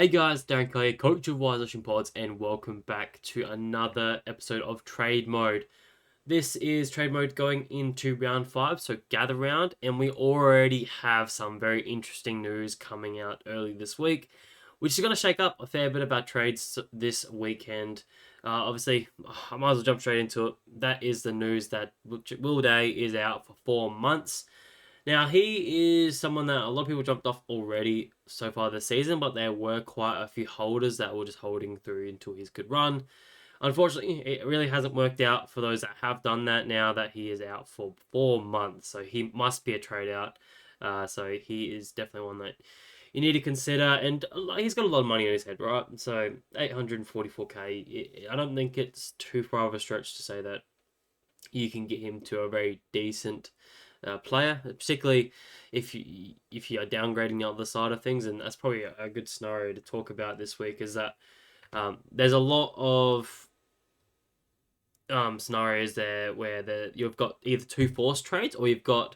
Hey guys, Darren Clay, coach of Wise Ocean Pods, and welcome back to another episode of Trade Mode. This is Trade Mode going into round 5, so gather round, and we already have some very interesting news coming out early this week, which is going to shake up a fair bit of our trades this weekend. Obviously, I might as well jump straight into it. That is the news that Will Day is out for 4 months. Now, he is someone that a lot of people jumped off already so far this season, but there were quite a few holders that were just holding through until his good run. Unfortunately, it really hasn't worked out for those that have done that now that he is out for 4 months. So he must be a trade out. So he is definitely one that you need to consider. And he's got a lot of money on his head, right? So 844k. I don't think it's too far of a stretch to say that you can get him to a very decent player, particularly if you are downgrading the other side of things, and that's probably a good scenario to talk about this week. Is that there's a lot of scenarios there where you've got either two forced trades or you've got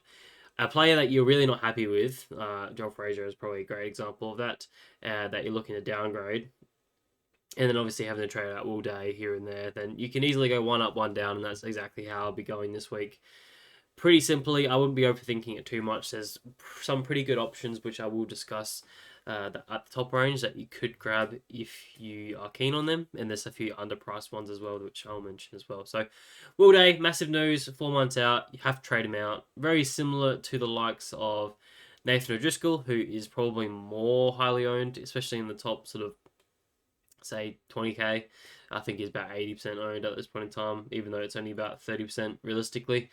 a player that you're really not happy with. Joel Freijah is probably a great example of that. That you're looking to downgrade. And then obviously having to trade out all day here and there, then you can easily go one up, one down, and that's exactly how I'll be going this week. Pretty simply, I wouldn't be overthinking it too much. There's some pretty good options which I will discuss at the top range that you could grab if you are keen on them, and there's a few underpriced ones as well which I'll mention as well. So, Will Day, massive news, 4 months out. You have to trade him out. Very similar to the likes of Nathan O'Driscoll, who is probably more highly owned, especially in the top sort of say 20k. I think he's about 80% owned at this point in time, even though it's only about 30% realistically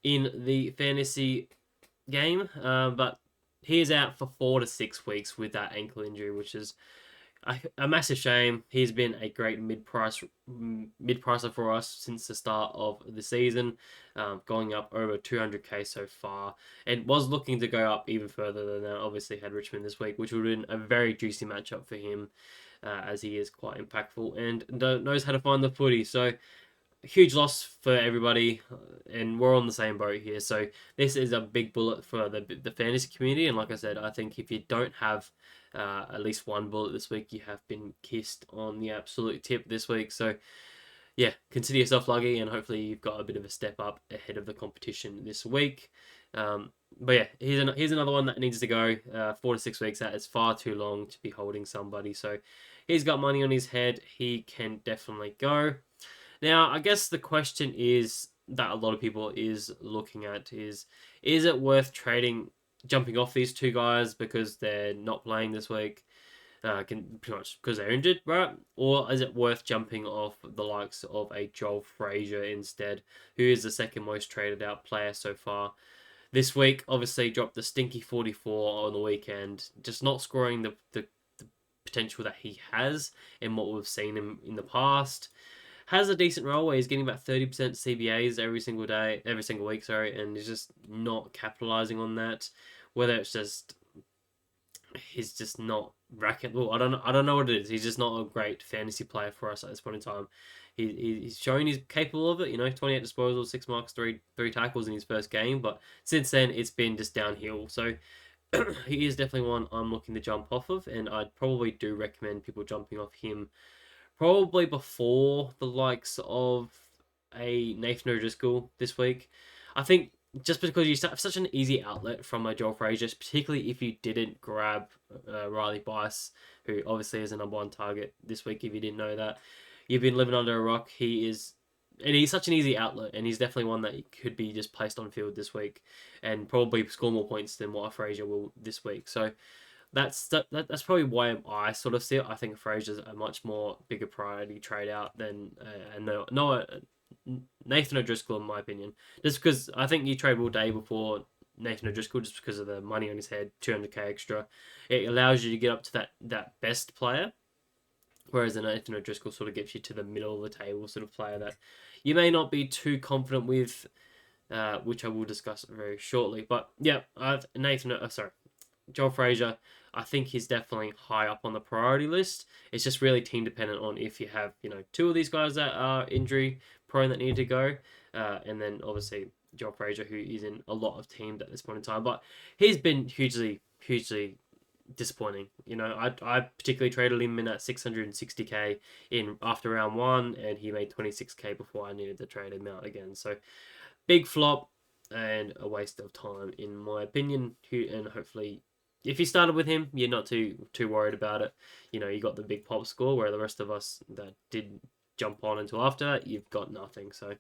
in the fantasy game. But he is out for 4 to 6 weeks with that ankle injury, which is a massive shame. He's been a great mid-pricer for us since the start of the season, going up over 200k so far, and was looking to go up even further than that. Obviously had Richmond this week, which would have been a very juicy matchup for him, as he is quite impactful and knows how to find the footy. So huge loss for everybody, and we're on the same boat here. So this is a big bullet for the fantasy community. And like I said, I think if you don't have at least one bullet this week, you have been kissed on the absolute tip this week. So yeah, consider yourself lucky, and hopefully you've got a bit of a step up ahead of the competition this week. But yeah, here's another one that needs to go. 4 to 6 weeks, that is far too long to be holding somebody. So he's got money on his head. He can definitely go. Now, I guess the question is that a lot of people is looking at is it worth jumping off these two guys because they're not playing this week, pretty much because they're injured, right? Or is it worth jumping off the likes of a Joel Freijah instead, who is the second most traded out player so far this week? Obviously, dropped the stinky 44 on the weekend, just not scoring the potential that he has and what we've seen him in the past. Has a decent role where he's getting about 30% CBAs every single week, and he's just not capitalizing on that. Whether it's just he's just not racket. Well, I don't know what it is. He's just not a great fantasy player for us at this point in time. He's showing he's capable of it. 28 disposals, 6 marks, three tackles in his first game, but since then it's been just downhill. So he is definitely one I'm looking to jump off of, and I'd probably do recommend people jumping off him probably before the likes of a Nathan O'Driscoll this week. I think just because you have such an easy outlet from a Joel Freijah, particularly if you didn't grab Riley Bice, who obviously is a number one target this week, if you didn't know that. You've been living under a rock. He's such an easy outlet, and he's definitely one that could be just placed on field this week and probably score more points than what Freijah will this week. So that's probably why I sort of see it. I think Freijah's a much more bigger priority trade out than Nathan O'Driscoll, in my opinion. Just because I think you trade Will Day before Nathan O'Driscoll just because of the money on his head, 200k extra. It allows you to get up to that best player, whereas the Nathan O'Driscoll sort of gets you to the middle of the table sort of player that you may not be too confident with, which I will discuss very shortly. But yeah, Joel Freijah, I think he's definitely high up on the priority list. It's just really team dependent on if you have, two of these guys that are injury prone that need to go, and then obviously Joel Freijah, who is in a lot of teams at this point in time. But he's been hugely, hugely disappointing. You know, I particularly traded him in at 660k in after round one, and he made 26k before I needed to trade him out again. So big flop and a waste of time in my opinion. And hopefully, if you started with him, you're not too worried about it. You know, you got the big pop score, where the rest of us that didn't jump on until after, you've got nothing. So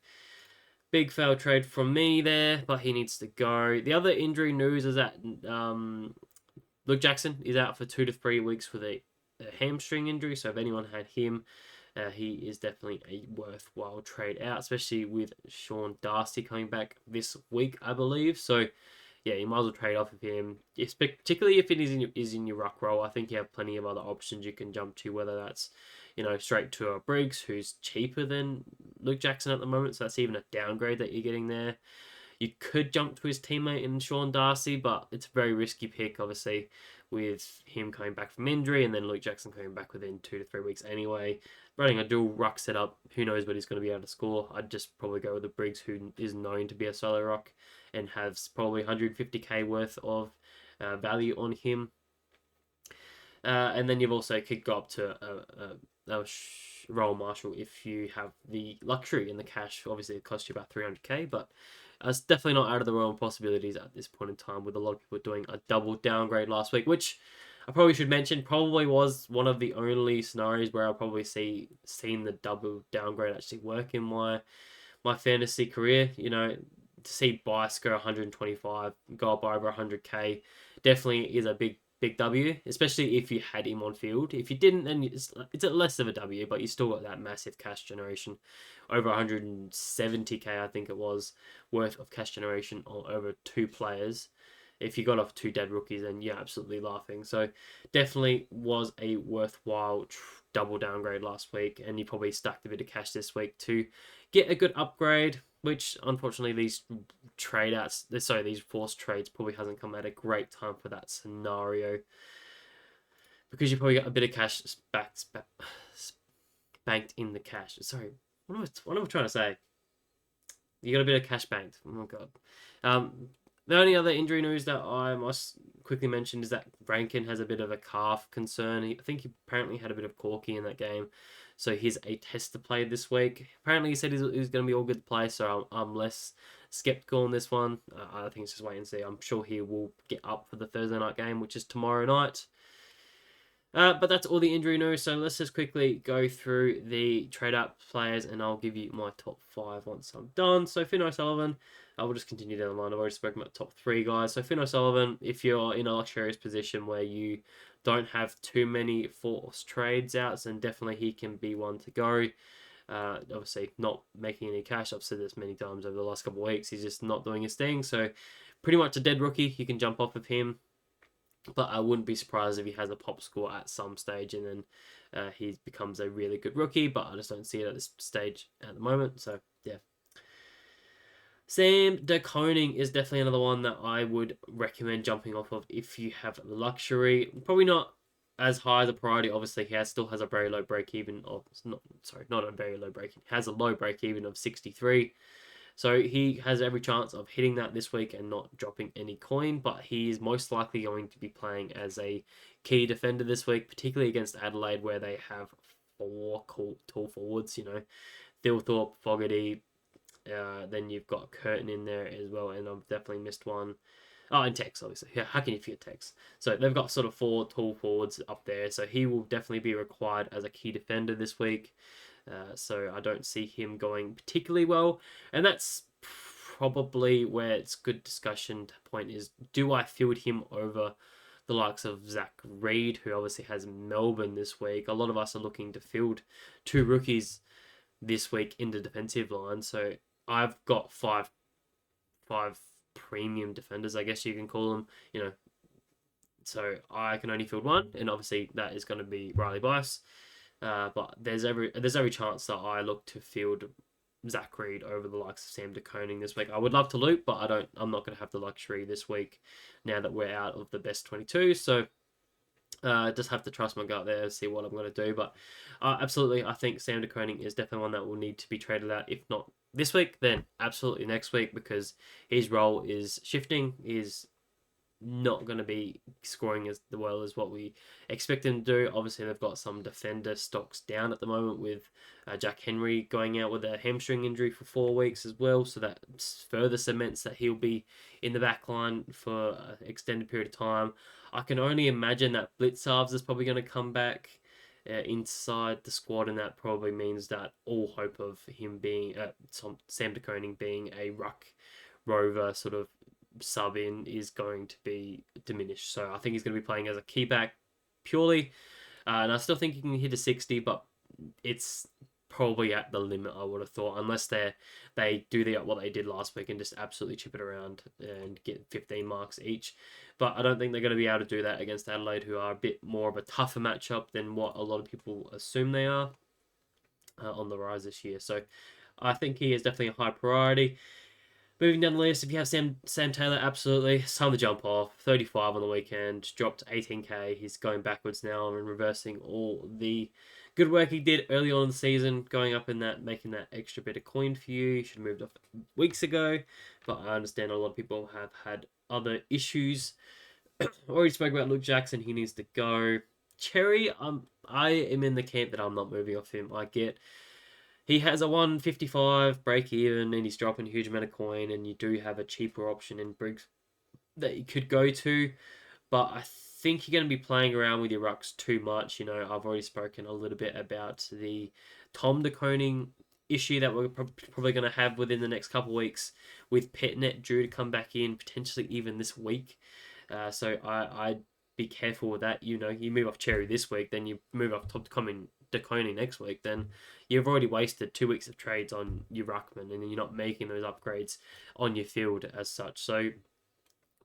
big fail trade from me there, but he needs to go. The other injury news is that Luke Jackson is out for 2 to 3 weeks with a hamstring injury. So if anyone had him, he is definitely a worthwhile trade out, especially with Sean Darcy coming back this week, I believe. So yeah, you might as well trade off of him, particularly if it is in your ruck role. I think you have plenty of other options you can jump to, whether that's, you know, straight to a Briggs, who's cheaper than Luke Jackson at the moment, so that's even a downgrade that you're getting there. You could jump to his teammate in Sean Darcy, but it's a very risky pick, obviously, with him coming back from injury and then Luke Jackson coming back within 2 to 3 weeks anyway. Running a dual ruck setup, who knows what he's going to be able to score. I'd just probably go with the Briggs, who is known to be a solo ruck and has probably 150k worth of value on him. And then you've also could go up to a role marshal if you have the luxury and the cash. Obviously, it costs you about 300k, but it's definitely not out of the realm of possibilities at this point in time, with a lot of people doing a double downgrade last week, which I probably should mention probably was one of the only scenarios where I'll probably seen the double downgrade actually work in my fantasy career. You know, to see Bice go 125, go up over 100k, definitely is a big W, especially if you had him on field. If you didn't, then it's less of a W, but you still got that massive cash generation, over 170k, I think it was, worth of cash generation over two players. If you got off two dead rookies, then you're absolutely laughing. So definitely was a worthwhile double downgrade last week, and you probably stacked a bit of cash this week to get a good upgrade, which unfortunately these these forced trades probably hasn't come at a great time for that scenario, because you probably got a bit of cash banked in the cash. Sorry, what am I trying to say? You got a bit of cash banked. Oh my god. The only other injury news that I must quickly mention is that Rankin has a bit of a calf concern. I think he apparently had a bit of corky in that game, so he's a test to play this week. Apparently, he said he's going to be all good to play, so I'm less skeptical on this one. I think it's just wait and see. I'm sure he will get up for the Thursday night game, which is tomorrow night. But that's all the injury news, so let's just quickly go through the trade-up players, and I'll give you my top 5 once I'm done. So Finn O'Sullivan, I will just continue down the line. I've already spoken about the top 3 guys. So Finn O'Sullivan, if you're in a luxurious position where you don't have too many forced trades outs, then definitely he can be one to go. Obviously not making any cash. I've said this many times over the last couple of weeks. He's just not doing his thing, so pretty much a dead rookie. You can jump off of him. But I wouldn't be surprised if he has a pop score at some stage and then he becomes a really good rookie. But I just don't see it at this stage at the moment. So, yeah. Sam De Koning is definitely another one that I would recommend jumping off of if you have the luxury. Probably not as high as a priority. Obviously, he still has a very low break even of... not a very low break. He has a low break even of 63. So he has every chance of hitting that this week and not dropping any coin, but he is most likely going to be playing as a key defender this week, particularly against Adelaide, where they have 4 tall forwards, you know, Thilthorpe, Fogarty, then you've got Curtin in there as well, and I've definitely missed one. Oh, and Tex, obviously. Yeah, how can you forget Tex? So they've got sort of 4 tall forwards up there, so he will definitely be required as a key defender this week. So I don't see him going particularly well. And that's probably where it's good discussion point is, do I field him over the likes of Zach Reid, who obviously has Melbourne this week? A lot of us are looking to field 2 rookies this week in the defensive line. So I've got five premium defenders, I guess you can call them, you know. So I can only field 1, and obviously that is going to be Riley Bice. But there's every chance that I look to field Zach Reid over the likes of Sam De Koning this week. I would love to loop, but I'm not going to have the luxury this week now that we're out of the best 22. So just have to trust my gut there and see what I'm going to do. But absolutely, I think Sam De Koning is definitely one that will need to be traded out. If not this week, then absolutely next week, because his role is shifting. Is not going to be scoring as well as what we expect them to do. Obviously, they've got some defender stocks down at the moment with Jack Henry going out with a hamstring injury for 4 weeks as well. So that further cements that he'll be in the back line for an extended period of time. I can only imagine that Blitzarves is probably going to come back inside the squad, and that probably means that all hope of him being Sam De Koning being a ruck rover sort of sub in is going to be diminished. So I think he's going to be playing as a key back purely, and I still think he can hit a 60, but it's probably at the limit, I would have thought, unless they do what they did last week and just absolutely chip it around and get 15 marks each. But I don't think they're going to be able to do that against Adelaide, who are a bit more of a tougher matchup than what a lot of people assume they are on the rise this year. So I think he is definitely a high priority. Moving down the list, if you have Sam Taylor, absolutely. It's time to jump off. 35 on the weekend, dropped 18k. He's going backwards now and reversing all the good work he did early on in the season, going up in that, making that extra bit of coin for you. He should have moved off weeks ago, but I understand a lot of people have had other issues. Already spoke about Luke Jackson. He needs to go. Cherry, I am in the camp that I'm not moving off him. I get he has a 155 break even and he's dropping a huge amount of coin, and you do have a cheaper option in Briggs that you could go to, but I think you're going to be playing around with your rucks too much. I've already spoken a little bit about the Tom De Koning issue that we're probably going to have within the next couple of weeks, with Petnet due to come back in potentially even this week. So I'd be careful with that. You move off Cherry this week, then you move off Tom De Koning next week, then you've already wasted 2 weeks of trades on your ruckman, and you're not making those upgrades on your field as such. So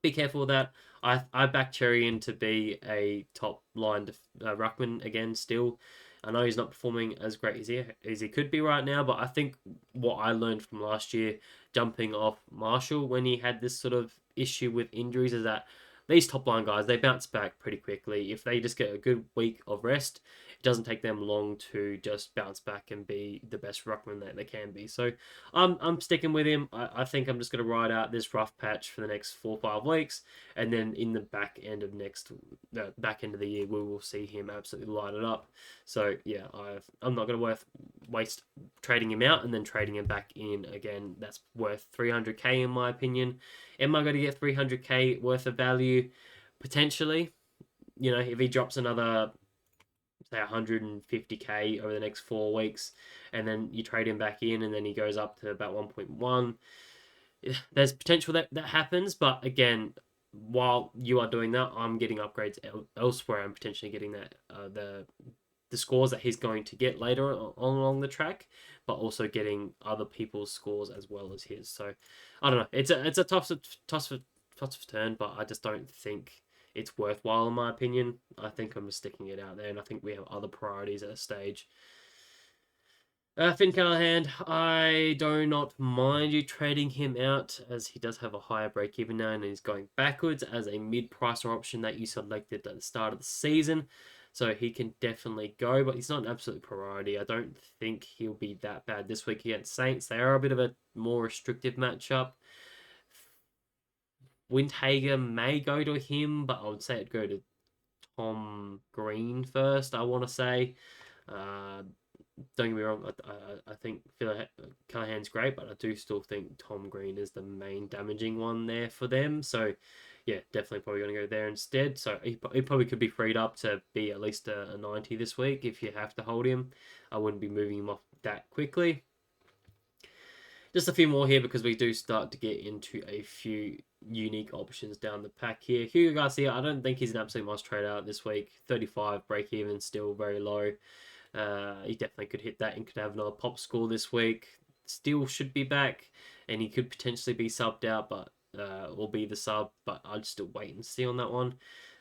be careful with that. I back Cherry in to be a top line ruckman again still. I know he's not performing as great as he could be right now, but I think what I learned from last year, jumping off Marshall when he had this sort of issue with injuries, is that these top line guys, they bounce back pretty quickly. If they just get a good week of rest, it doesn't take them long to just bounce back and be the best ruckman that they can be. So I'm sticking with him. I think I'm just going to ride out this rough patch for the next 4 or 5 weeks, and then in the back end of the year, we will see him absolutely light it up. So yeah, I'm not going to waste trading him out and then trading him back in again. That's worth 300k in my opinion. Am I going to get 300k worth of value? Potentially. If he drops another, say, 150k over the next 4 weeks, and then you trade him back in, and then he goes up to about 1.1, there's potential that happens. But again, while you are doing that, I'm getting upgrades elsewhere. I'm potentially getting that the scores that he's going to get later on along the track, but also getting other people's scores as well as his. So I don't know. It's a tough turn, but I just don't think it's worthwhile in my opinion. I think I'm just sticking it out there, and I think we have other priorities at a stage. Finn Callahan, I do not mind you trading him out, as he does have a higher break even now, and he's going backwards as a mid-pricer option that you selected at the start of the season. So he can definitely go, but he's not an absolute priority. I don't think he'll be that bad this week against Saints. They are a bit of a more restrictive matchup. Windhager may go to him, but I would say it'd go to Tom Green first, I want to say. Don't get me wrong, I think Callahan's great, but I do still think Tom Green is the main damaging one there for them. So yeah, definitely probably going to go there instead. So he probably could be freed up to be at least a 90 this week if you have to hold him. I wouldn't be moving him off that quickly. Just a few more here because we do start to get into a few unique options down the pack here. Hugo Garcia, I don't think he's an absolute must trade out this week. 35 break even, still very low. He definitely could hit that and could have another pop score this week. Still should be back, and he could potentially be subbed out, but or be the sub. But I'd still wait and see on that one.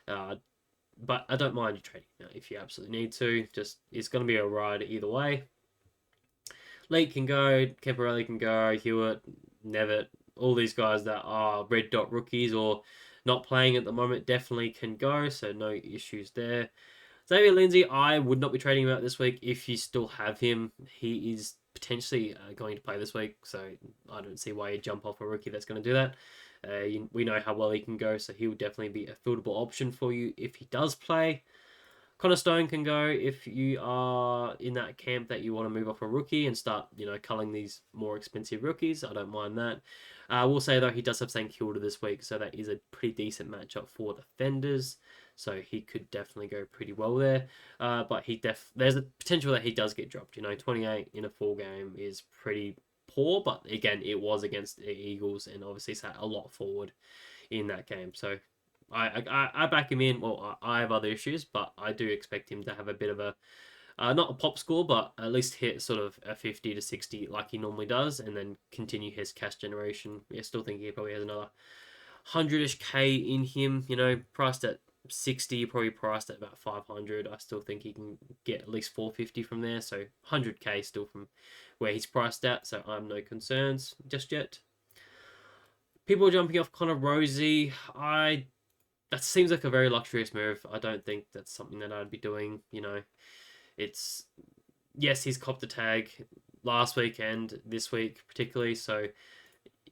But I don't mind you trading if you absolutely need to. Just it's going to be a ride either way. Leake can go, Camporelli can go, Hewitt, Nevitt, all these guys that are red dot rookies or not playing at the moment definitely can go, so no issues there. Xavier Lindsay, I would not be trading him out this week if you still have him. He is potentially going to play this week, so I don't see why you jump off a rookie that's going to do that. We know how well he can go, so he will definitely be a fieldable option for you if he does play. Connor Stone can go if you are in that camp that you want to move off a rookie and start, culling these more expensive rookies. I don't mind that. I will say, though, he does have St Kilda this week, so that is a pretty decent matchup for defenders. So he could definitely go pretty well there. But there's a potential that he does get dropped. 28 in a full game is pretty poor, but again, it was against the Eagles and obviously sat a lot forward in that game. So I back him in. Well, I have other issues, but I do expect him to have a bit of a not a pop score, but at least hit sort of a 50 to 60 like he normally does, and then continue his cash generation. I still think he probably has another 100-ish K in him. Priced at 60, probably priced at about 500. I still think he can get at least 450 from there, so 100K still from where he's priced at, so I'm no concerns just yet. People are jumping off Connor Rosie. That seems like a very luxurious move. I don't think that's something that I'd be doing. It's yes, he's copped a tag last weekend, this week particularly, so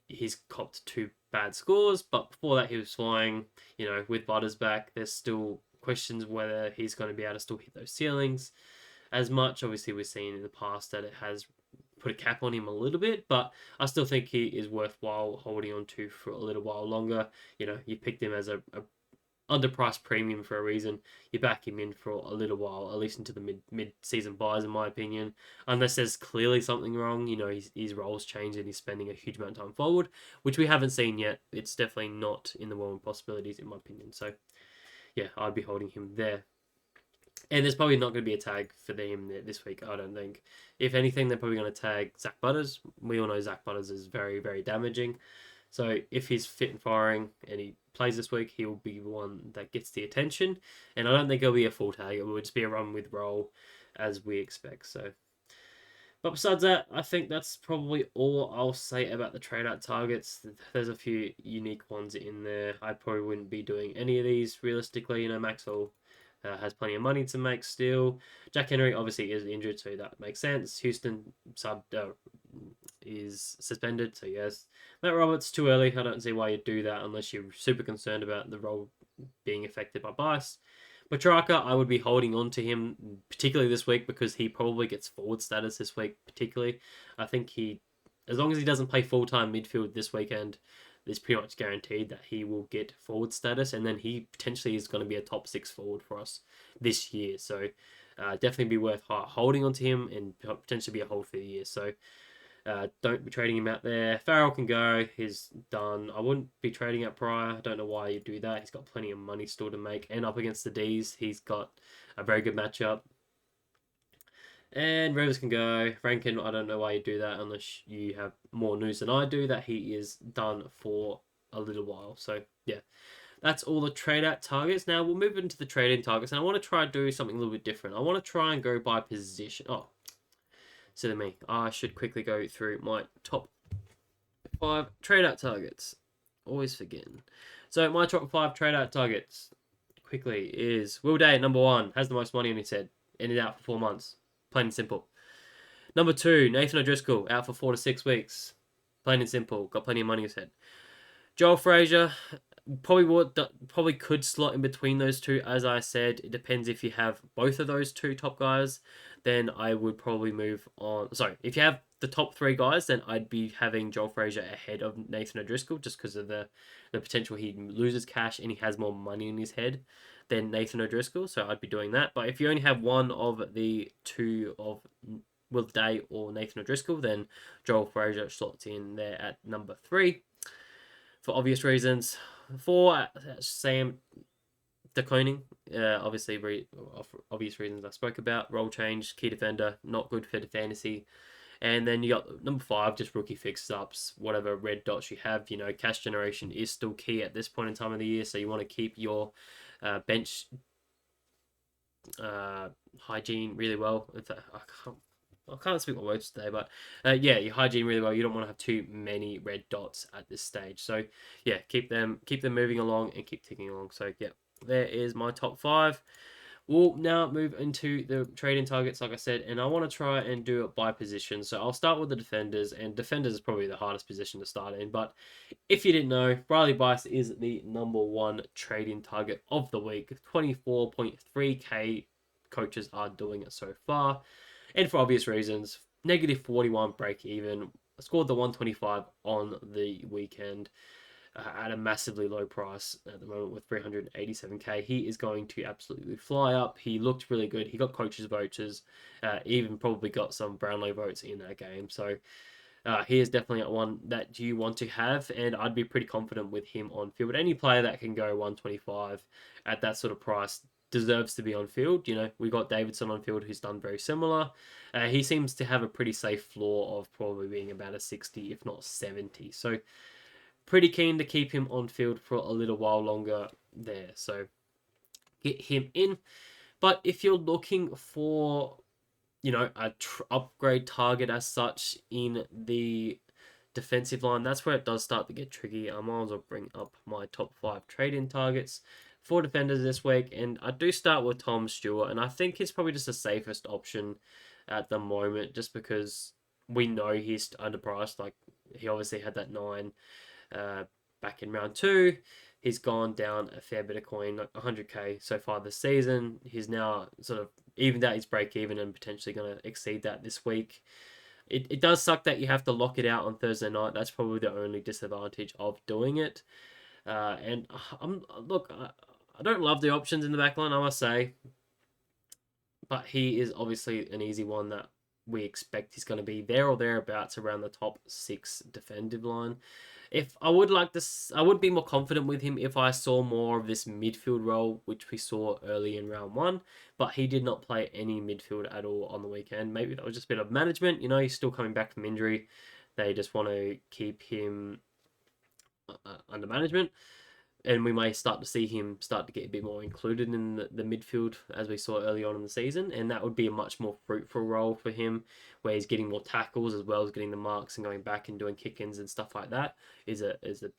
he's copped 2 bad scores, but before that he was flying. With Butters back, there's still questions whether he's going to be able to still hit those ceilings as much. Obviously, we've seen in the past that it has put a cap on him a little bit, but I still think he is worthwhile holding on to for a little while longer. You picked him as a underpriced premium for a reason. You back him in for a little while, at least into the mid-season buys, in my opinion. Unless there's clearly something wrong, his role's changed and he's spending a huge amount of time forward, which we haven't seen yet. It's definitely not in the realm of possibilities, in my opinion. So, yeah, I'd be holding him there. And there's probably not going to be a tag for them this week, I don't think. If anything, they're probably going to tag Zach Butters. We all know Zach Butters is very, very damaging. So if he's fit and firing and he plays this week, he'll be one that gets the attention. And I don't think it'll be a full tag. It will just be a run with roll as we expect. So, but besides that, I think that's probably all I'll say about the trade out targets. There's a few unique ones in there. I probably wouldn't be doing any of these realistically. Maxwell has plenty of money to make still. Jack Henry obviously is injured, so that makes sense. Houston is suspended, so yes. Matt Roberts, too early. I don't see why you'd do that unless you're super concerned about the role being affected by bias. Petrarca, I would be holding on to him, particularly this week, because he probably gets forward status this week, particularly. I think as long as he doesn't play full-time midfield this weekend, it's pretty much guaranteed that he will get forward status, and then he potentially is going to be a top 6 forward for us this year. So definitely be worth holding on to him and potentially be a hold for the year. So don't be trading him out there. Farrell can go. He's done. I wouldn't be trading out Pryor. I don't know why you do that. He's got plenty of money still to make. And up against the Ds, he's got a very good matchup. And Rivers can go. Rankin, I don't know why you do that unless you have more news than I do that he is done for a little while. So, yeah. That's all the trade out targets. Now, we'll move into the trade in targets. And I want to try and do something a little bit different. I want to try and go by position. Silly me. I should quickly go through my top 5 trade out targets. Always forgetting. So, my top 5 trade out targets quickly is Will Day, number 1. Has the most money on his head. In and out for 4 months. Plain and simple. Number 2, Nathan O'Driscoll, out for 4 to 6 weeks. Plain and simple. Got plenty of money on his head. Joel Freijah, probably could slot in between those two. As I said, it depends if you have both of those 2 top guys. Then I would probably move on. Sorry, if you have the top 3 guys, then I'd be having Joel Freijah ahead of Nathan O'Driscoll just because of the potential he loses cash and he has more money in his head than Nathan O'Driscoll. So I'd be doing that. But if you only have one of the 2 of Will Day or Nathan O'Driscoll, then Joel Freijah slots in there at number 3 for obvious reasons. 4, Sam De Koning, obviously obvious reasons I spoke about. Role change, key defender, not good for the fantasy. And then you got number 5, just rookie fix-ups, whatever red dots you have. Cash generation is still key at this point in time of the year, so you want to keep your bench hygiene really well. I can't speak my words today, but yeah, your hygiene really well. You don't want to have too many red dots at this stage. So yeah, keep them moving along and keep ticking along. So yeah, there is my top 5. We'll now move into the trading targets, like I said, and I want to try and do it by position. So I'll start with the defenders, and defenders is probably the hardest position to start in. But if you didn't know, Riley Bice is the number one trading target of the week. 24.3k coaches are doing it so far, and for obvious reasons. Negative 41 break even. Scored the 125 on the weekend at a massively low price at the moment with 387k. He is going to absolutely fly up. He looked really good. He got coaches' vouchers, even probably got some Brownlow votes in that game. So he is definitely one that you want to have, and I'd be pretty confident with him on field. Any player that can go 125 at that sort of price deserves to be on field. You know, we got Davidson on field who's done very similar. He seems to have a pretty safe floor of probably being about a 60, if not 70. So pretty keen to keep him on field for a little while longer there. So get him in. But if you're looking for, you know, a upgrade target as such in the defensive line, that's where it does start to get tricky. I might as well bring up my top 5 trade-in targets for defenders this week. And I do start with Tom Stewart, and I think he's probably just the safest option at the moment, just because we know he's underpriced. Like, he obviously had that 9 back in round 2. He's gone down a fair bit of coin, like 100k so far this season. He's now sort of evened out his break even and potentially going to exceed that this week. It does suck that you have to lock it out on Thursday night. That's probably the only disadvantage of doing it. And I don't love the options in the back line, I must say. But he is obviously an easy one that we expect he's going to be there or thereabouts around the top 6 defensive line. If I would like this, I would be more confident with him if I saw more of this midfield role, which we saw early in round 1. But he did not play any midfield at all on the weekend. Maybe that was just a bit of management. You know, he's still coming back from injury. They just want to keep him under management. And we may start to see him start to get a bit more included in the midfield as we saw early on in the season, and that would be a much more fruitful role for him, where he's getting more tackles as well as getting the marks and going back and doing kick-ins and stuff like that. Is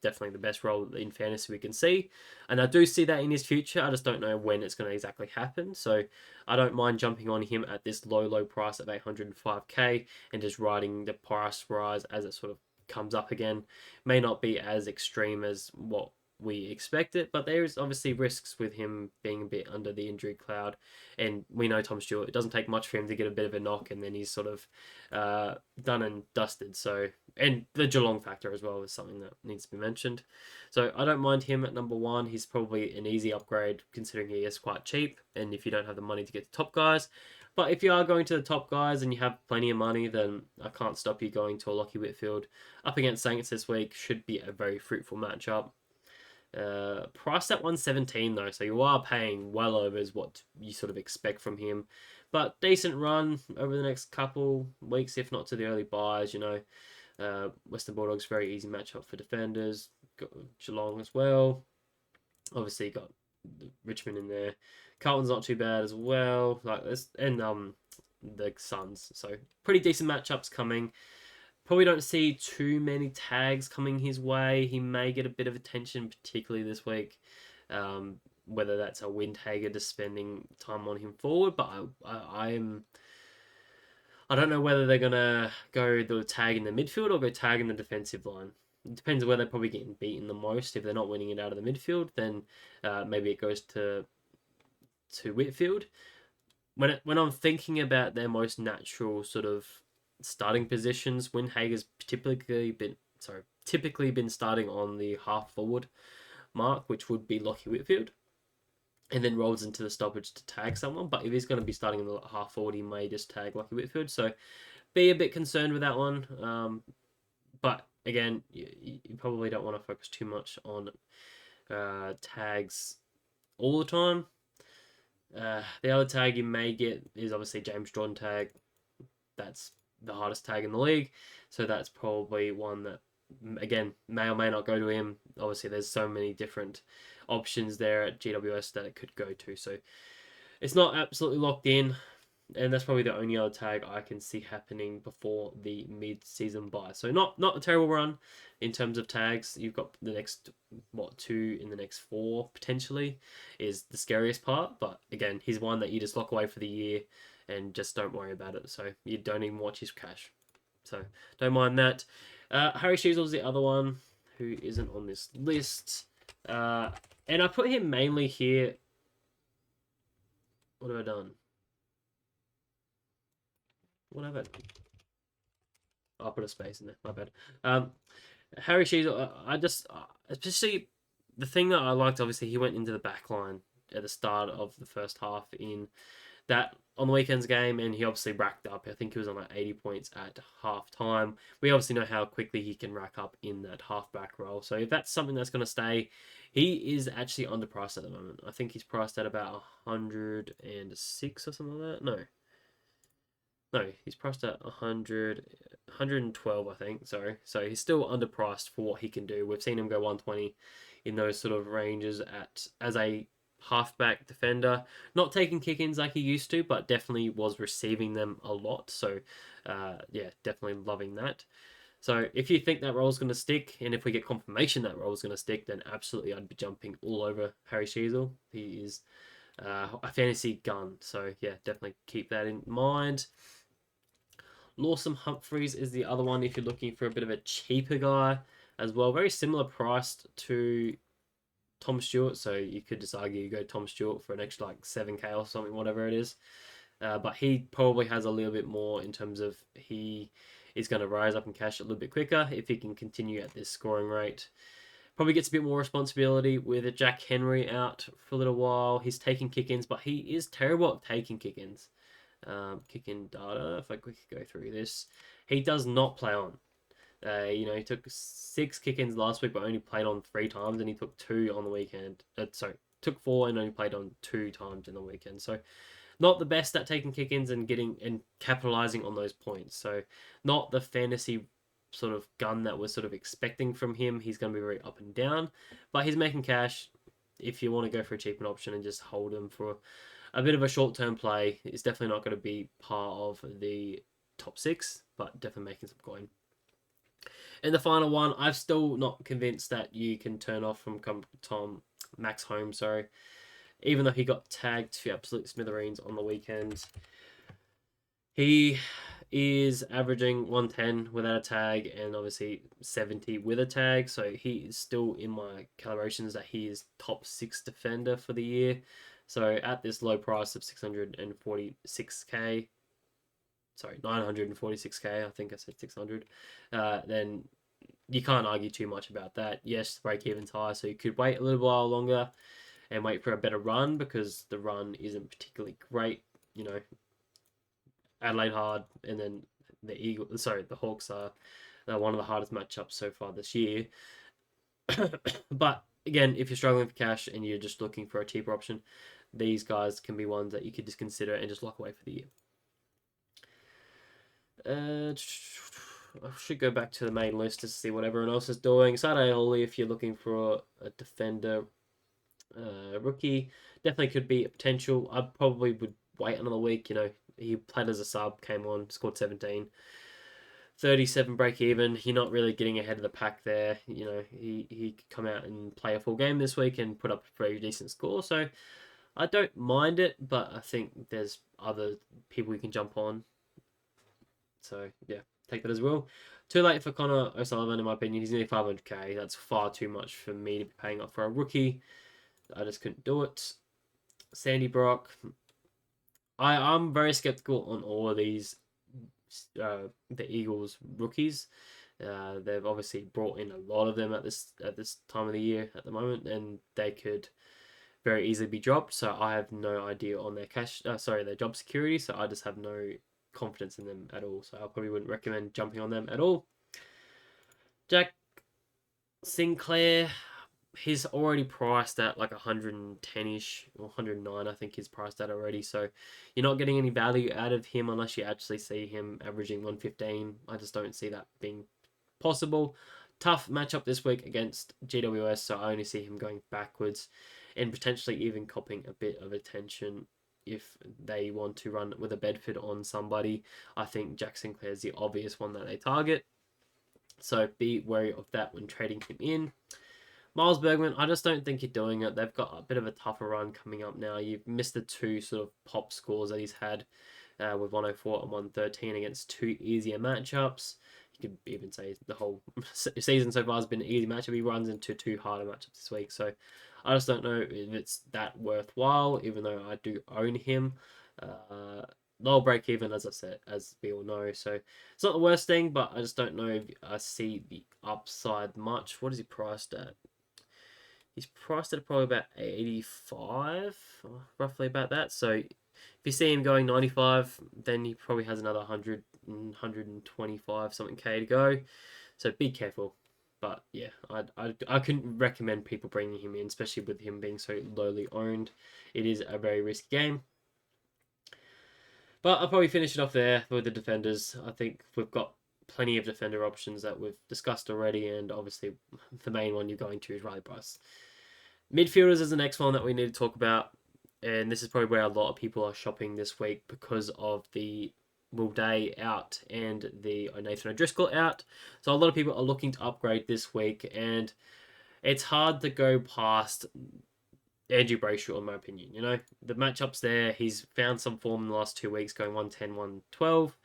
definitely the best role in fantasy we can see, and I do see that in his future. I just don't know when it's going to exactly happen, so I don't mind jumping on him at this low price of 805k and just riding the price rise as it sort of comes up again. May not be as extreme as what we expect it, but there is obviously risks with him being a bit under the injury cloud, and we know Tom Stewart, it doesn't take much for him to get a bit of a knock and then he's sort of done and dusted. So, and the Geelong factor as well is something that needs to be mentioned. So I don't mind him at number 1. He's probably an easy upgrade considering he is quite cheap, and if you don't have the money to get the top guys. But if you are going to the top guys and you have plenty of money, then I can't stop you going to a Lockie Whitfield up against Saints this week. Should be a very fruitful matchup. Priced at 117 though, so you are paying well over is what you sort of expect from him. But decent run over the next couple weeks, if not to the early buys. You know, Western Bulldogs very easy matchup for defenders. Got Geelong as well. Obviously got Richmond in there. Carlton's not too bad as well. Like this, and the Suns. So pretty decent matchups coming. Probably don't see too many tags coming his way. He may get a bit of attention, particularly this week. Whether that's a Windhager just spending time on him forward, but I don't know whether they're gonna go the tag in the midfield or go tag in the defensive line. It depends where they're probably getting beaten the most. If they're not winning it out of the midfield, then maybe it goes to Whitfield. When I'm thinking about their most natural sort of starting positions, Windhager's typically been starting on the half forward mark, which would be Lockie Whitfield, and then rolls into the stoppage to tag someone. But if he's going to be starting in the half forward, he may just tag Lockie Whitfield. So be a bit concerned with that one. But again, you probably don't want to focus too much on tags all the time. The other tag you may get is obviously James Jordan tag. That's the hardest tag in the league, so that's probably one that, again, may or may not go to him. Obviously, there's so many different options there at GWS that it could go to, so it's not absolutely locked in. And that's probably the only other tag I can see happening before the mid-season buy. So not a terrible run in terms of tags. You've got the next two in the next four potentially is the scariest part. But again, he's one that you just lock away for the year and just don't worry about it. So you don't even watch his cash. So don't mind that. Harry Sheezel's the other one who isn't on this list. And I put him mainly here. What have I done? What have I done? I'll put a space in there. My bad. Harry Sheezel, I just, especially the thing that I liked, obviously, he went into the back line at the start of the first half in that on the weekend's game, and he obviously racked up. I think he was on like 80 points at half time. We obviously know how quickly he can rack up in that halfback role. So if that's something that's going to stay, he is actually underpriced at the moment. I think he's priced at about 106 or something like that. No, he's priced at 112, I think. Sorry. So he's still underpriced for what he can do. We've seen him go 120 in those sort of ranges as a halfback defender. Not taking kick-ins like he used to, but definitely was receiving them a lot. So, yeah, definitely loving that. So if you think that role's going to stick, and if we get confirmation that role's going to stick, then absolutely I'd be jumping all over Harry Sheezel. He is a fantasy gun. So, yeah, definitely keep that in mind. Lawson Humphreys is the other one if you're looking for a bit of a cheaper guy as well. Very similar priced to Tom Stewart, so you could just argue you go Tom Stewart for an extra like 7k or something, whatever it is. But he probably has a little bit more in terms of he is going to rise up in cash a little bit quicker if he can continue at this scoring rate. Probably gets a bit more responsibility with Jack Henry out for a little while. He's taking kick-ins, but he is terrible at taking kick-ins. Kick-in data, if I quickly go through this. He does not play on. He took 6 kick-ins last week, but only played on 3 times, and he took 2 on the weekend. Took 4 and only played on 2 times in the weekend. So, not the best at taking kick-ins and getting and capitalizing on those points. So, not the fantasy sort of gun that we're sort of expecting from him. He's going to be very up and down, but he's making cash. If you want to go for a cheaper option and just hold him for a bit of a short-term play, it's definitely not going to be part of the top 6, but definitely making some coin. And the final one, I'm still not convinced that you can turn off from Max Holmes, sorry. Even though he got tagged to absolute smithereens on the weekend. He is averaging 110 without a tag and obviously 70 with a tag. So he is still in my calibrations that he is top 6 defender for the year. So at this low price of 646k, sorry, 946k, I think I said 600, then you can't argue too much about that. Yes, the break-even's high, so you could wait a little while longer and wait for a better run because the run isn't particularly great. Adelaide hard, and then the Hawks are one of the hardest matchups so far this year. But again, if you're struggling for cash and you're just looking for a cheaper option, these guys can be ones that you could just consider and just lock away for the year. I should go back to the main list to see what everyone else is doing. Saturday Holy, if you're looking for a defender rookie, definitely could be a potential. I probably would wait another week. He played as a sub, came on, scored 17. 37 break even. You're not really getting ahead of the pack there. He could come out and play a full game this week and put up a very decent score. So I don't mind it, but I think there's other people you can jump on. So yeah, take that as well. Too late for Connor O'Sullivan, in my opinion. He's nearly 500k. That's far too much for me to be paying up for a rookie. I just couldn't do it. Sandy Brock. I'm very skeptical on all of these the Eagles rookies. They've obviously brought in a lot of them at this time of the year at the moment, and they could very easily be dropped. So I have no idea on their their job security. So I just have no confidence in them at all. So I probably wouldn't recommend jumping on them at all. Jack Sinclair, he's already priced at like 110-ish or 109, I think he's priced at already. So you're not getting any value out of him unless you actually see him averaging 115. I just don't see that being possible. Tough matchup this week against GWS, so I only see him going backwards and potentially even copping a bit of attention if they want to run with a Bedford on somebody, I think Jack Sinclair's the obvious one that they target. So be wary of that when trading him in. Miles Bergman, I just don't think you're doing it. They've got a bit of a tougher run coming up now. You've missed the two sort of pop scores that he's had with 104 and 113 against two easier matchups. You could even say the whole season so far has been an easy matchup. He runs into two harder matchups this week. So I just don't know if it's that worthwhile, even though I do own him. Low break even, as I said, as we all know. So it's not the worst thing, but I just don't know if I see the upside much. What is he priced at? He's priced at probably about 85, roughly about that. So if you see him going 95, then he probably has another 100, 125 something K to go. So be careful. But yeah, I couldn't recommend people bringing him in, especially with him being so lowly owned. It is a very risky game. But I'll probably finish it off there with the defenders. I think we've got plenty of defender options that we've discussed already, and obviously the main one you're going to is Riley Price. Midfielders is the next one that we need to talk about, and this is probably where a lot of people are shopping this week because of the Will Day out and the Nathan O'Driscoll out. So a lot of people are looking to upgrade this week, and it's hard to go past Andrew Brayshaw, in my opinion. You know, the matchups there, he's found some form in the last 2 weeks, going 110, 112.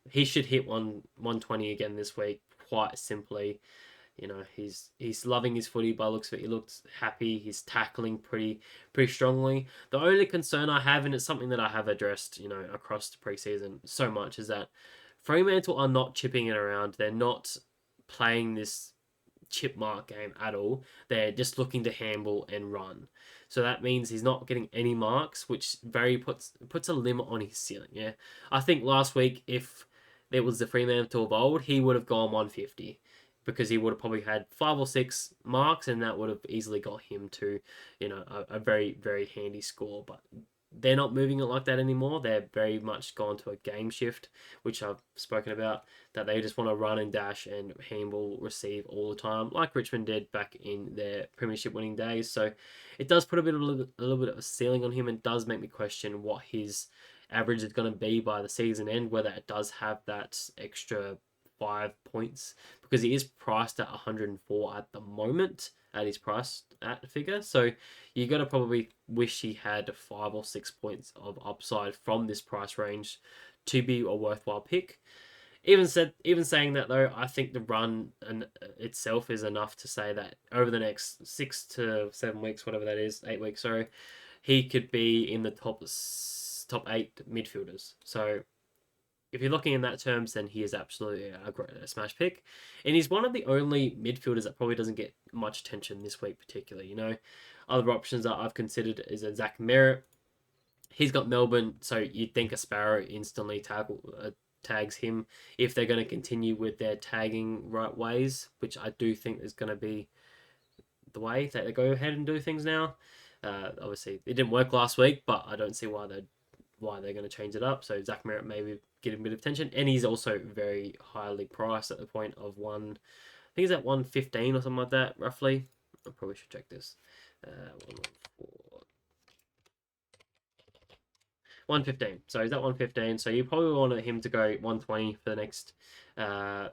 He should hit 120 again this week, quite simply. You know, he's loving his footy by the looks of it. He looks happy. He's tackling pretty strongly. The only concern I have, and it's something that I have addressed, you know, across the preseason so much, is that Fremantle are not chipping it around. They're not playing this chip mark game at all. They're just looking to handle and run. So that means he's not getting any marks, which puts a limit on his ceiling. Yeah, I think last week if it was the Fremantle of old, he would have gone 150 because he would have probably had 5 or 6 marks, and that would have easily got him to, you know, a very, very handy score. But they're not moving it like that anymore. They're very much gone to a game shift, which I've spoken about, that they just want to run and dash and handball receive all the time, like Richmond did back in their premiership winning days. So it does put a little bit of a ceiling on him, and does make me question what his average is going to be by the season end, whether it does have that extra 5 points, because he is priced at 104 at the moment at his price at figure. So you got to probably wish he had 5 or 6 points of upside from this price range to be a worthwhile pick. Even saying that though, I think the run itself is enough to say that over the next 6 to 7 weeks, whatever that is, 8 weeks, sorry, he could be in the top 8 midfielders. So if you're looking in that terms, then he is absolutely a smash pick. And he's one of the only midfielders that probably doesn't get much attention this week particularly. You know, other options that I've considered is a Zach Merritt. He's got Melbourne, so you'd think a Sparrow instantly tags him if they're going to continue with their tagging right ways, which I do think is going to be the way that they go ahead and do things now. Obviously, it didn't work last week, but I don't see why they're going to change it up. So Zach Merritt maybe get a bit of attention, and he's also very highly priced at the point of I think he's at 115 or something like that, roughly. I probably should check this. 115. So he's at 115. So you probably want him to go 120 for the next, at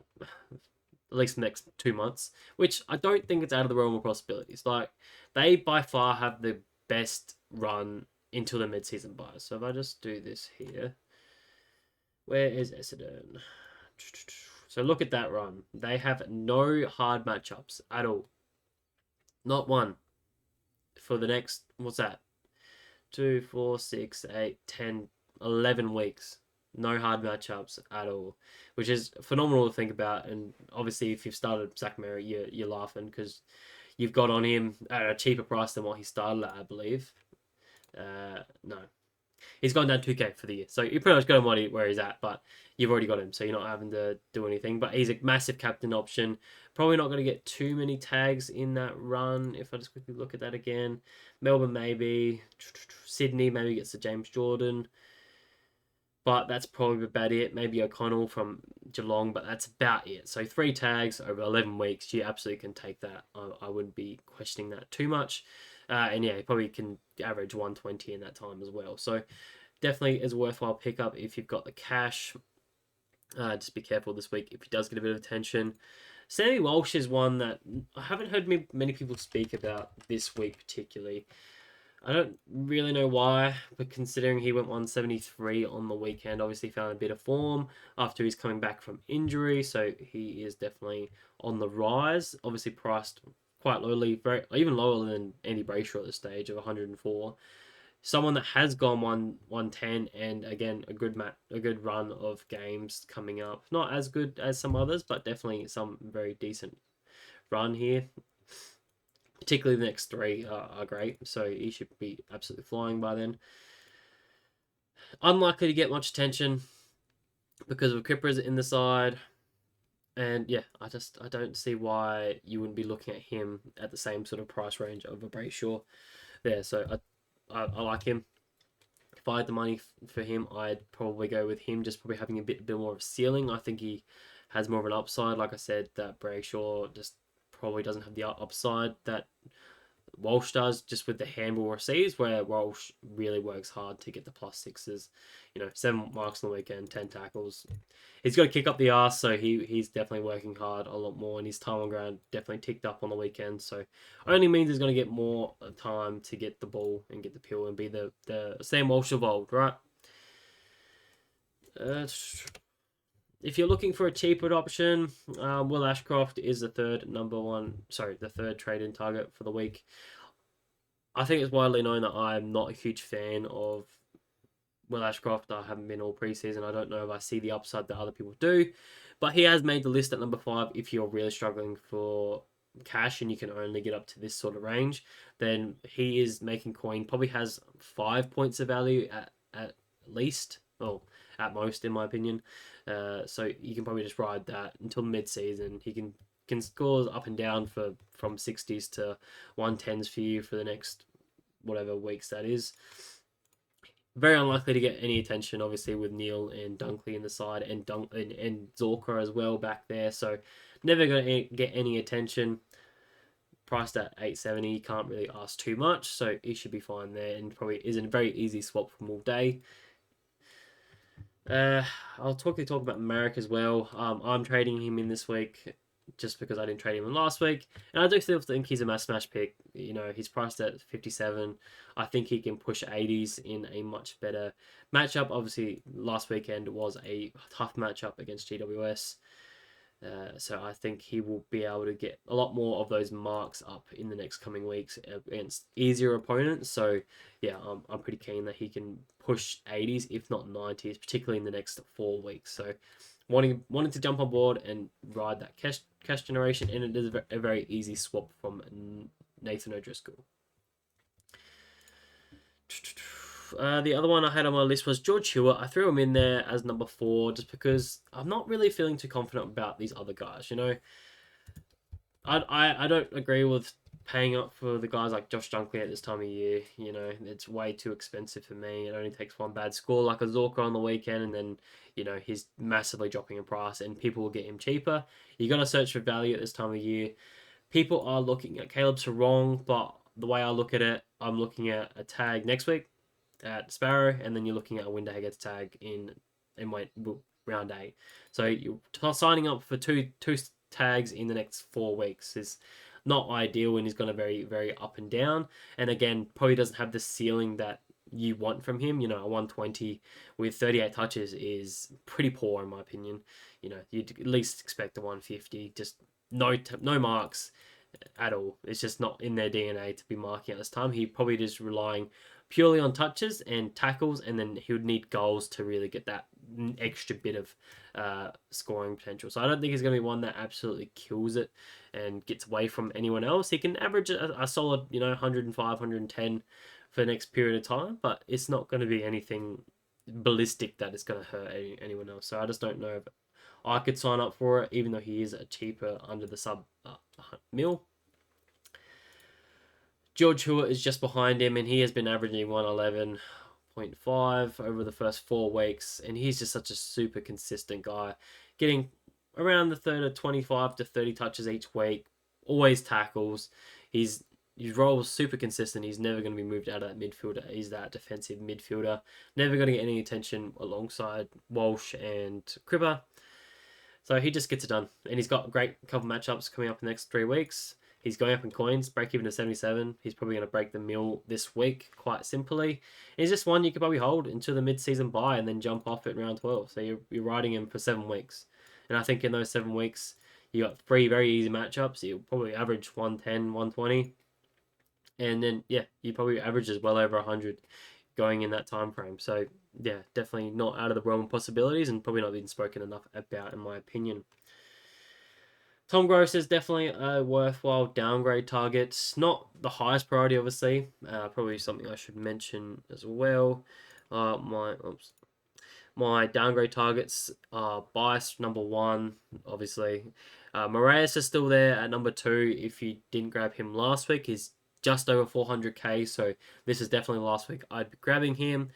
least the next 2 months, which I don't think it's out of the realm of possibilities. Like, they by far have the best run until the mid-season buys. So if I just do this here, where is Essendon? So look at that run. They have no hard matchups at all. Not one. For the next, what's that? 2, 4, 6, 8, 10, 11 weeks. No hard matchups at all, which is phenomenal to think about. And obviously, if you've started Zach Merritt, you're laughing because you've got on him at a cheaper price than what he started at, I believe. No, he's gone down 2K for the year, so you pretty much got him where he's at, but you've already got him, so you're not having to do anything. But he's a massive captain option. Probably not going to get too many tags in that run. If I just quickly look at that again, Melbourne maybe, Sydney maybe gets the James Jordan, but that's probably about it. Maybe O'Connell from Geelong, but that's about it. So 3 tags over 11 weeks, you absolutely can take that. I wouldn't be questioning that too much. And yeah, he probably can average 120 in that time as well. So definitely is a worthwhile pickup if you've got the cash. Just be careful this week if he does get a bit of attention. Sammy Walsh is one that I haven't heard many people speak about this week particularly. I don't really know why, but considering he went 173 on the weekend, obviously found a bit of form after he's coming back from injury, so he is definitely on the rise. Obviously priced quite lowly, very even lower than Andy Brayshaw at this stage of 104. Someone that has gone 110, and again a good run of games coming up. Not as good as some others, but definitely some very decent run here. Particularly the next three are great, so he should be absolutely flying by then. Unlikely to get much attention because of Kipper's in the side, and yeah, I don't see why you wouldn't be looking at him at the same sort of price range of a Brayshaw there. So I like him. If I had the money for him, I'd probably go with him. Just probably having a bit more of a ceiling. I think he has more of an upside. Like I said, that Brayshaw just probably doesn't have the upside that Walsh does, just with the handball receives, where Walsh really works hard to get the plus sixes. 7 marks on the weekend, 10 tackles. He's got to kick up the arse, so he's definitely working hard a lot more, and his time on ground definitely ticked up on the weekend. So only means he's going to get more time to get the ball and get the pill and be the Sam Walsh of old, right? If you're looking for a cheaper option, Will Ashcroft is the third trade-in target for the week. I think it's widely known that I'm not a huge fan of Will Ashcroft. I haven't been all preseason. I don't know if I see the upside that other people do, but he has made the list at number 5. If you're really struggling for cash and you can only get up to this sort of range, then he is making coin. Probably has 5 points of value at least, well, at most, in my opinion. So you can probably just ride that until mid-season. He can score up and down from 60s to 110s for you for the next whatever weeks that is. Very unlikely to get any attention, obviously, with Neil and Dunkley in the side and Zorka as well back there. So never going to get any attention. Priced at 870, can't really ask too much, so he should be fine there, and probably is a very easy swap from all day. I'll talk about Merrick as well. I'm trading him in this week just because I didn't trade him in last week, and I do still think he's a smash pick. He's priced at 57. I think he can push 80s in a much better matchup. Obviously, last weekend was a tough matchup against GWS. So I think he will be able to get a lot more of those marks up in the next coming weeks against easier opponents. So yeah, I'm pretty keen that he can push 80s, if not 90s, particularly in the next 4 weeks. So wanting to jump on board and ride that cash generation, and it is a very easy swap from Nathan O'Driscoll. The other one I had on my list was George Hewitt. I threw him in there as number 4 just because I'm not really feeling too confident about these other guys. I don't agree with paying up for the guys like Josh Dunkley at this time of year. It's way too expensive for me. It only takes one bad score like a Zorka on the weekend, and then he's massively dropping in price, and people will get him cheaper. You got to search for value at this time of year. People are looking at Caleb Sarong, but the way I look at it, I'm looking at a tag next week at Sparrow, and then you're looking at a Windhager's tag in round 8. So you're signing up for two tags in the next 4 weeks is not ideal, and he's going to very, very up and down. And again, probably doesn't have the ceiling that you want from him. A 120 with 38 touches is pretty poor in my opinion. You'd at least expect a 150. Just no marks at all. It's just not in their DNA to be marking at this time. He probably just relying purely on touches and tackles, and then he would need goals to really get that extra bit of scoring potential. So I don't think he's going to be one that absolutely kills it and gets away from anyone else. He can average a solid 105, 110 for the next period of time, but it's not going to be anything ballistic that is going to hurt anyone else. So I just don't know if I could sign up for it, even though he is a cheaper under the sub mil. George Hewitt is just behind him, and he has been averaging 111.5 over the first 4 weeks, and he's just such a super consistent guy, getting around the 25 to 30 touches each week, always tackles. He's his role is super consistent. He's never going to be moved out of that midfielder. He's that defensive midfielder. Never going to get any attention alongside Walsh and Cribber. So he just gets it done. And he's got a great couple matchups coming up in the next 3 weeks. He's going up in coins, break even to 77. He's probably going to break the mill this week, quite simply. And he's just one you could probably hold into the mid-season buy and then jump off at round 12. So you're riding him for 7 weeks. And I think in those 7 weeks, you got 3 very easy matchups. You'll probably average 110, 120. And then, yeah, you probably averages well over 100 going in that time frame. So, yeah, definitely not out of the realm of possibilities and probably not been spoken enough about, in my opinion. Tom Gross is definitely a worthwhile downgrade target. Not the highest priority, obviously. Probably something I should mention as well. My downgrade targets are Bice, number 1, obviously. Moraes is still there at number 2. If you didn't grab him last week, he's just over 400k, so this is definitely last week I'd be grabbing him.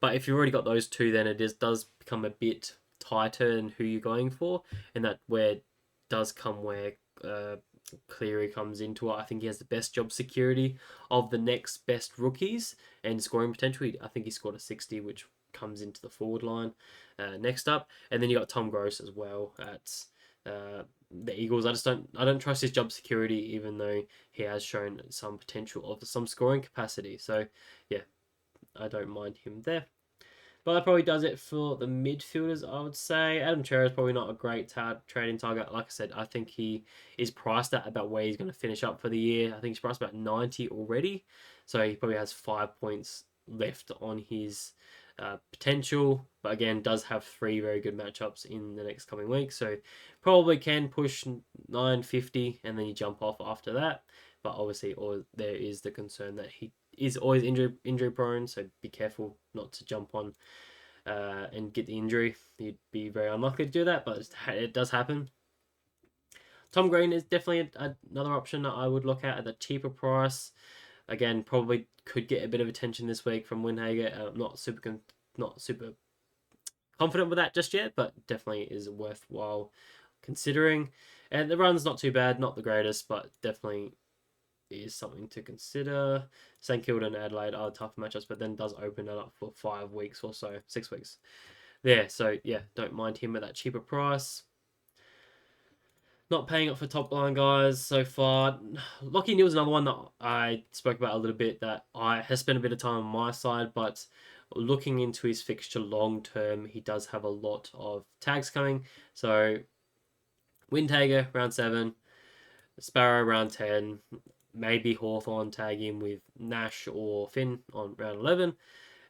But if you've already got those two, then it does become a bit tighter in who you're going for, and that where does come where Cleary comes into it. I think he has the best job security of the next best rookies and scoring potential. I think he scored a 60, which comes into the forward line next up. And then you got Tom Gross as well at the Eagles. I don't trust his job security, even though he has shown some potential of some scoring capacity. So yeah, I don't mind him there. But that probably does it for the midfielders, I would say. Adam Chera is probably not a great trading target. Like I said, I think he is priced at about where he's going to finish up for the year. I think he's priced about 90 already. So he probably has 5 points left on his potential. But again, does have 3 very good matchups in the next coming weeks. So probably can push 950 and then you jump off after that. But obviously, there is the concern that he is always injury prone, so be careful not to jump on and get the injury. You'd be very unlikely to do that, but it does happen. Tom Green is definitely another option that I would look at a cheaper price. Again, probably could get a bit of attention this week from Windhager. Not super confident with that just yet, but definitely is worthwhile considering. And the run's not too bad, not the greatest, but definitely is something to consider. St Kilda and Adelaide are tough matchups, but then does open it up for 5 weeks or so, 6 weeks. There, so yeah, don't mind him at that cheaper price. Not paying up for top line guys so far. Lockie Neal's another one that I spoke about a little bit that I has spent a bit of time on my side, but looking into his fixture long term, he does have a lot of tags coming. So Windhager round 7, Sparrow round 10, maybe Hawthorn tag him with Nash or Finn on round 11.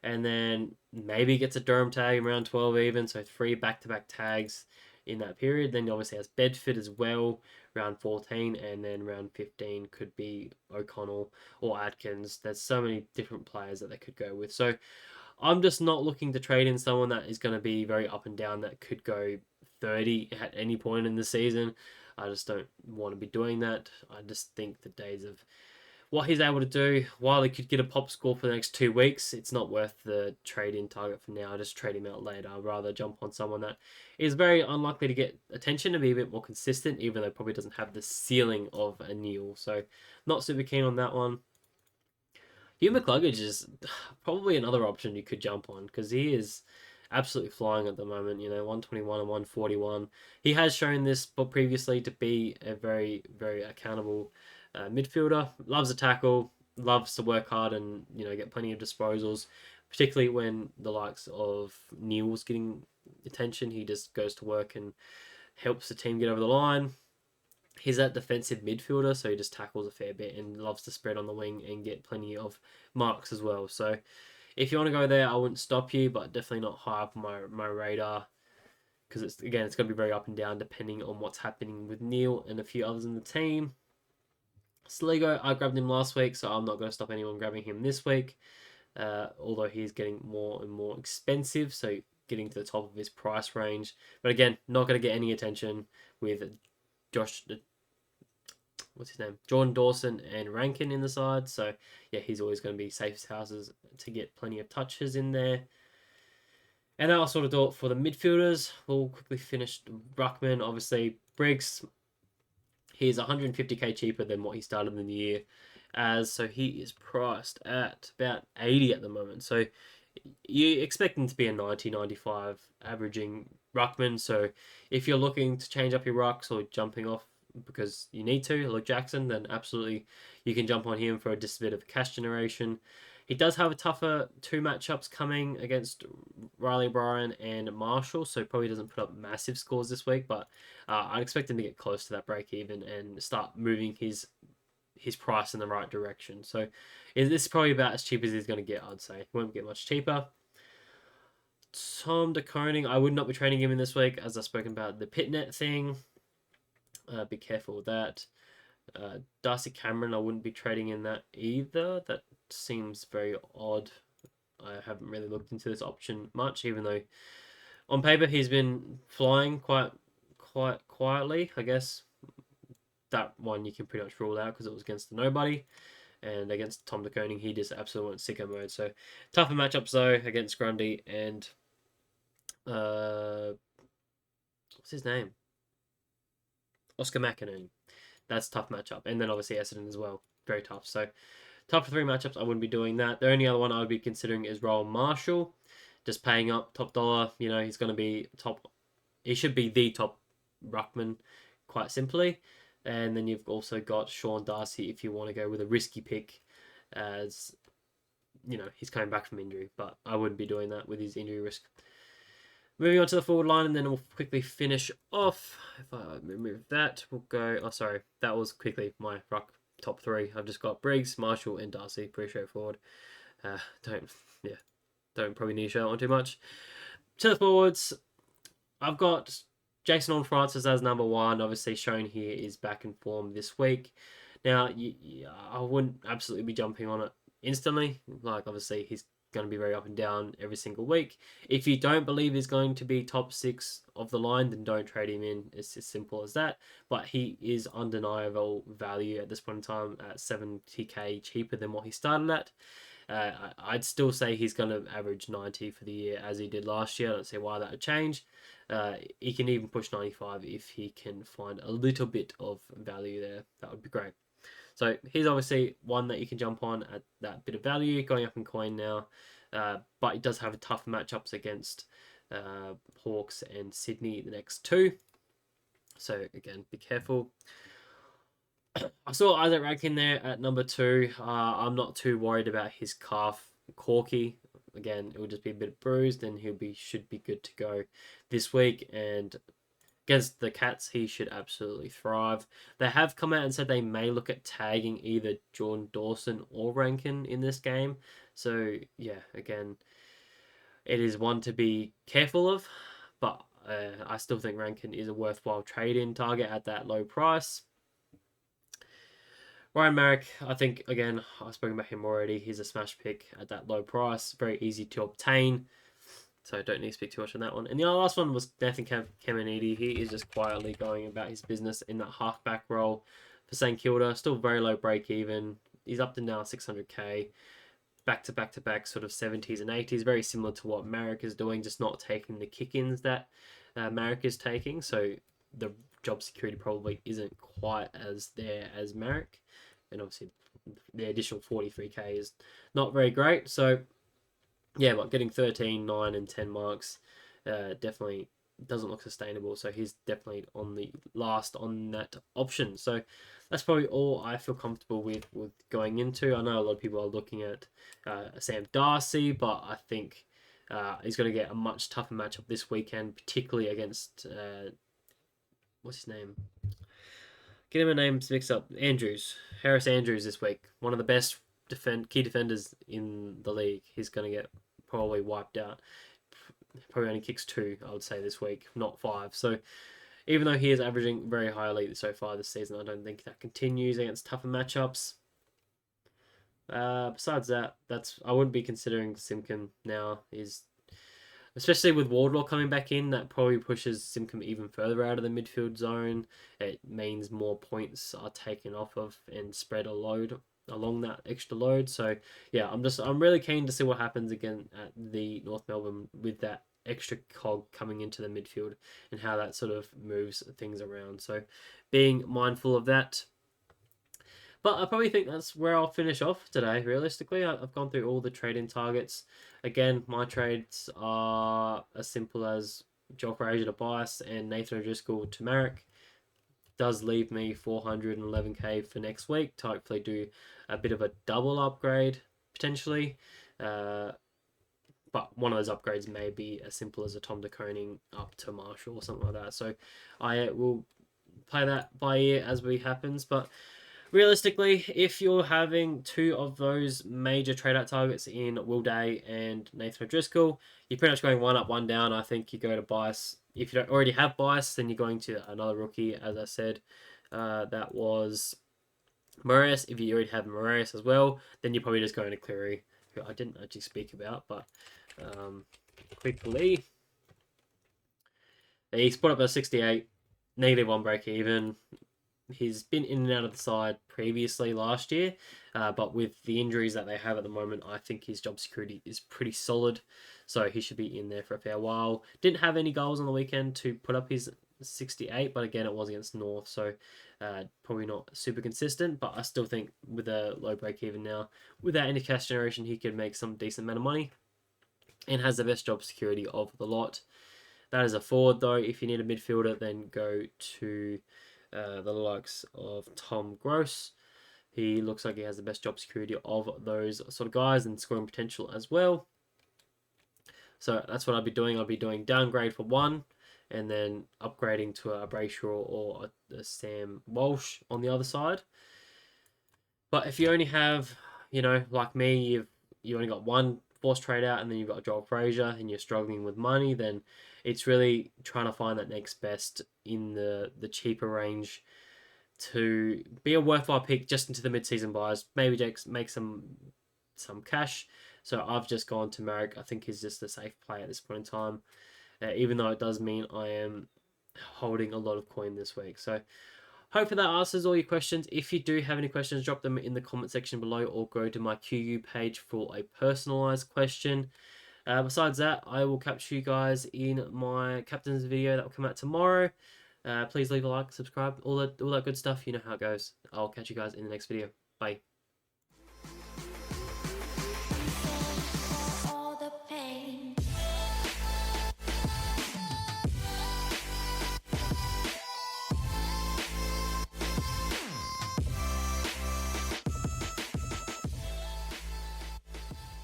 And then maybe gets a Durham tag in round 12 even. So 3 back-to-back tags in that period. Then he obviously has Bedford as well, round 14. And then round 15 could be O'Connell or Atkins. There's so many different players that they could go with. So I'm just not looking to trade in someone that is going to be very up and down that could go 30 at any point in the season. I just don't want to be doing that. I just think the days of what he's able to do, while he could get a pop score for the next 2 weeks, it's not worth the trade-in target for now. Just trade him out later. I'd rather jump on someone that is very unlikely to get attention and be a bit more consistent, even though probably doesn't have the ceiling of a Neal. So not super keen on that one. Hugh McCluggage is probably another option you could jump on because he is absolutely flying at the moment, 121 and 141. He has shown this previously to be a very, very accountable midfielder. Loves to tackle, loves to work hard and, get plenty of disposals, particularly when the likes of Neal's getting attention. He just goes to work and helps the team get over the line. He's that defensive midfielder, so he just tackles a fair bit and loves to spread on the wing and get plenty of marks as well. So if you want to go there, I wouldn't stop you, but definitely not high up on my radar because it's going to be very up and down depending on what's happening with Neal and a few others in the team. Sligo, I grabbed him last week, so I'm not going to stop anyone grabbing him this week, although he's getting more and more expensive, so getting to the top of his price range. But again, not going to get any attention with Jordan Dawson and Rankin in the side. So yeah, he's always going to be safe houses to get plenty of touches in there. And that'll sort of do it for the midfielders. We'll quickly finish Ruckman. Obviously, Briggs, he's 150k cheaper than what he started in the year. so he is priced at about 80 at the moment. So you expect him to be a 90, 95 averaging ruckman. So if you're looking to change up your rucks or jumping off because you need to, like Jackson, then absolutely you can jump on him for just a bit of cash generation. He does have a tougher two matchups coming against Riley Bryan and Marshall, so probably doesn't put up massive scores this week, but I'd expect him to get close to that break even and start moving his price in the right direction. So this is probably about as cheap as he's going to get, I'd say. He won't get much cheaper. Tom DeConing, I would not be trading him in this week, as I've spoken about the Pitnet thing. Be careful with that. Darcy Cameron, I wouldn't be trading in that either. That seems very odd. I haven't really looked into this option much, even though on paper he's been flying quite quietly. I guess that one you can pretty much rule out because it was against the nobody. And against Tom DeConing, he just absolutely went sicko mode. So tougher matchups though against Grundy and what's his name? Oscar McInerney. That's a tough matchup. And then obviously Essendon as well. Very tough. So top 3 matchups, I wouldn't be doing that. The only other one I would be considering is Rowan Marshall. Just paying up top dollar. You know, he's going to be top. He should be the top ruckman, quite simply. And then you've also got Sean Darcy if you want to go with a risky pick, as you know he's coming back from injury. But I wouldn't be doing that with his injury risk. Moving on to the forward line, and then we'll quickly finish off. If I remove that, we'll go. Oh, sorry, that was quickly my ruck top 3. I've just got Briggs, Marshall, and Darcy. Pretty straightforward. Don't probably need to show that one too much. To the forwards, I've got Jason Horne-Francis as number 1. Obviously, shown here is back in form this week. Now, I wouldn't absolutely be jumping on it instantly. Like, obviously, he's going to be very up and down every single week. If you don't believe he's going to be top 6 of the line, then don't trade him in. It's as simple as that. But he is undeniable value at this point in time at 70k cheaper than what he started at. I'd still say he's going to average 90 for the year as he did last year. I don't see why that would change. He can even push 95 if he can find a little bit of value there. That would be great. So he's obviously one that you can jump on at that bit of value, going up in coin now. But he does have a tough matchups against Hawks and Sydney the next 2. So again, be careful. I saw Isaac Rankin there at number 2. I'm not too worried about his calf corky. Again, it will just be a bit bruised, and should be good to go this week. And against the Cats, he should absolutely thrive. They have come out and said they may look at tagging either Jordan Dawson or Rankin in this game. So yeah, again, it is one to be careful of, but I still think Rankin is a worthwhile trade-in target at that low price. Ryan Marrick, I think, again, I've spoken about him already. He's a smash pick at that low price. Very easy to obtain. So I don't need to speak too much on that one. And the last one was Nathan Caminiti. He is just quietly going about his business in that halfback role for St Kilda. Still very low break even. He's up to now 600k. Back to back sort of 70s and 80s. Very similar to what Marrick is doing, just not taking the kick-ins that Marrick is taking. So the job security probably isn't quite as there as Marrick. And obviously the additional 43k is not very great. So yeah, but getting 13, 9, and 10 marks definitely doesn't look sustainable. So he's definitely on the last on that option. So that's probably all I feel comfortable with going into. I know a lot of people are looking at Sam Darcy, but I think he's going to get a much tougher matchup this weekend, particularly against what's his name? Get him a name mixed up. Harris Andrews this week. One of the best key defenders in the league. He's going to get probably wiped out. Probably only kicks 2, I would say, this week, not 5. So even though he is averaging very highly so far this season, I don't think that continues against tougher matchups. Besides that, I wouldn't be considering Simkin now. Especially with Wardlaw coming back in, that probably pushes Simcombe even further out of the midfield zone. It means more points are taken off of and spread along that extra load. So yeah, I'm really keen to see what happens again at the North Melbourne with that extra cog coming into the midfield and how that sort of moves things around. So being mindful of that. But I probably think that's where I'll finish off today. Realistically, I've gone through all the trading targets. Again, my trades are as simple as Joel Frazier to Bias and Nathan O'Driscoll to Merrick. Does leave me 411k for next week to hopefully do a bit of a double upgrade potentially. But one of those upgrades may be as simple as a Tom DeConing up to Marshall or something like that. So I will play that by ear as we happens. But realistically, if you're having two of those major trade out targets in Will Day and Nathan O'Driscoll, you're pretty much going one up, one down. I think you go to Bias. If you don't already have Bias, then you're going to another rookie, as I said. That was Moraes. If you already have Moraes as well, then you're probably just going to Cleary, who I didn't actually speak about, but quickly. He's put up a 68, -1 break even. He's been in and out of the side previously last year, but with the injuries that they have at the moment, I think his job security is pretty solid, so he should be in there for a fair while. Didn't have any goals on the weekend to put up his 68, but again, it was against North, so probably not super consistent, but I still think with a low break even now, without any cash generation, he could make some decent amount of money and has the best job security of the lot. That is a forward, though. If you need a midfielder, then go to the likes of Tom Gross. He looks like he has the best job security of those sort of guys and scoring potential as well. So that's what I'll be doing. I'll be doing downgrade for one and then upgrading to a Brayshaw or a Sam Walsh on the other side. But if you only have, like me, you only got one forced trade out and then you've got Joel Frazier and you're struggling with money, then it's really trying to find that next best in the cheaper range to be a worthwhile pick just into the mid-season buys. Maybe Jake's make some cash. So I've just gone to Merrick. I think he's just a safe play at this point in time, even though it does mean I am holding a lot of coin this week. So hopefully that answers all your questions. If you do have any questions, drop them in the comment section below or go to my QU page for a personalized question. Besides that, I will catch you guys in my captain's video that will come out tomorrow. Please leave a like, subscribe, all that good stuff. You know how it goes. I'll catch you guys in the next video. Bye.